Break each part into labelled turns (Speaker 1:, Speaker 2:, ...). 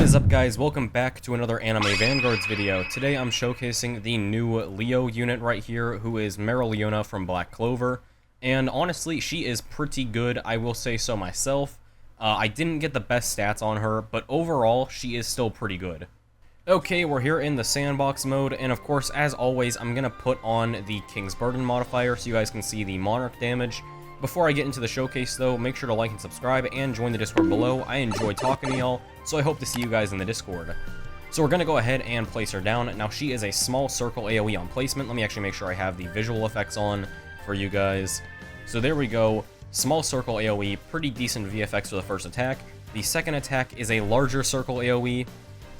Speaker 1: is up, guys? Welcome back to another Anime Vanguards video. Today I'm showcasing the new Leo unit right here, who is Mereoleona from Black Clover. And honestly, she is pretty good, I will say so myself. I didn't get the best stats on her, but overall, she is still pretty good. Okay, we're here in the sandbox mode, and of course, as always, I'm gonna put on the King's Burden modifier so you guys can see the Monarch damage. Before I get into the showcase, though, make sure to like and subscribe and join the Discord below. I enjoy talking to y'all, so I hope to see you guys in the Discord. So we're going to go ahead and place her down. Now, she is a small circle AoE on placement. Let me actually make sure I have the visual effects on for you guys. So there we go. Small circle AoE, pretty decent VFX for the first attack. The second attack is a larger circle AoE,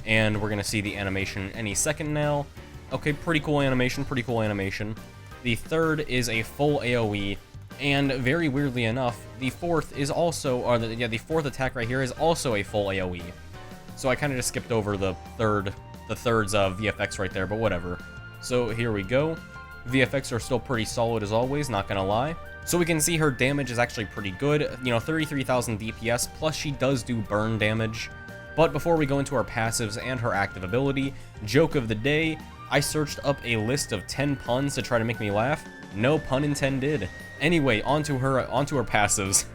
Speaker 1: and we're going to see the animation any second now. Okay, pretty cool animation, pretty cool animation. The third is a full AoE. And very weirdly enough, the fourth is also, the fourth attack right here is also a full AoE. So I kind of just skipped over the third's VFX right there, but whatever. So here we go. VFX are still pretty solid as always, not gonna lie. So we can see her damage is actually pretty good, 33,000 DPS, plus she does do burn damage. But before we go into her passives and her active ability, joke of the day, I searched up a list of 10 puns to try to make me laugh. No pun intended. Anyway, onto her passives.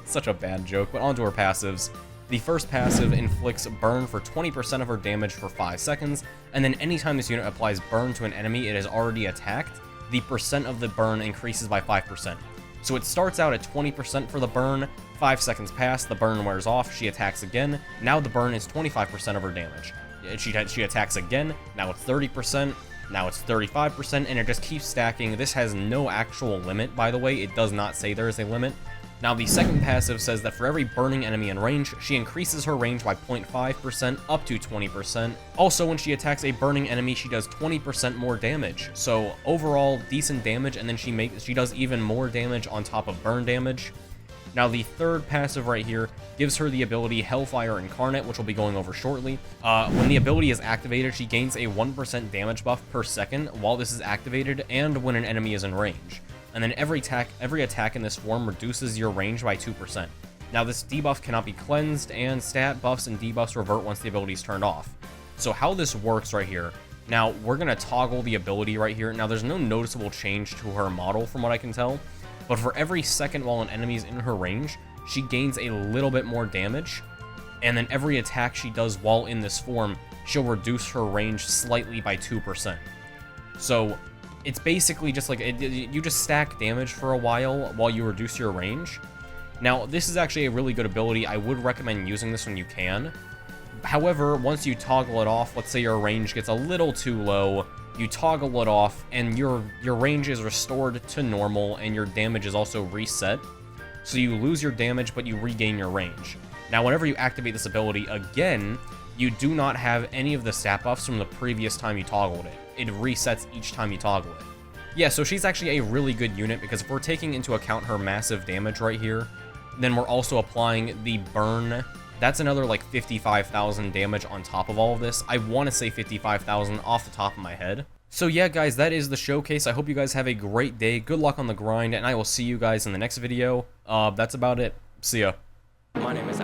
Speaker 1: Such a bad joke, but onto her passives. The first passive inflicts burn for 20% of her damage for 5 seconds, and then anytime this unit applies burn to an enemy it has already attacked, the percent of the burn increases by 5%. So it starts out at 20% for the burn, 5 seconds pass, the burn wears off, she attacks again, now the burn is 25% of her damage. She attacks again, now it's 30%, now it's 35%, and it just keeps stacking. This has no actual limit, by the way. It does not say there is a limit. Now, the second passive says that for every burning enemy in range, she increases her range by 0.5% up to 20%. Also, when she attacks a burning enemy, she does 20% more damage. So, overall, decent damage, and then she does even more damage on top of burn damage. Now, the third passive right here gives her the ability Hellfire Incarnate, which we'll be going over shortly. When the ability is activated, she gains a 1% damage buff per second while this is activated and when an enemy is in range. And then every attack in this form reduces your range by 2%. Now, this debuff cannot be cleansed, and stat buffs and debuffs revert once the ability is turned off. So how this works right here, now, we're going to toggle the ability right here. Now, there's no noticeable change to her model from what I can tell. But for every second while an enemy is in her range, she gains a little bit more damage, and then every attack she does while in this form, she'll reduce her range slightly by 2%. So it's basically just like, you just stack damage for a while you reduce your range. Now, this is actually a really good ability. I would recommend using this when you can. However, once you toggle it off, let's say your range gets a little too low, you toggle it off, and your range is restored to normal, and your damage is also reset. So you lose your damage, but you regain your range. Now, whenever you activate this ability again, you do not have any of the stat buffs from the previous time you toggled it. It resets each time you toggle it. Yeah, so she's actually a really good unit, because if we're taking into account her massive damage right here, then we're also applying the burn. That's another like 55,000 damage on top of all of this. I want to say 55,000 off the top of my head. So yeah, guys, that is the showcase. I hope you guys have a great day. Good luck on the grind, and I will see you guys in the next video. That's about it. See ya. My name is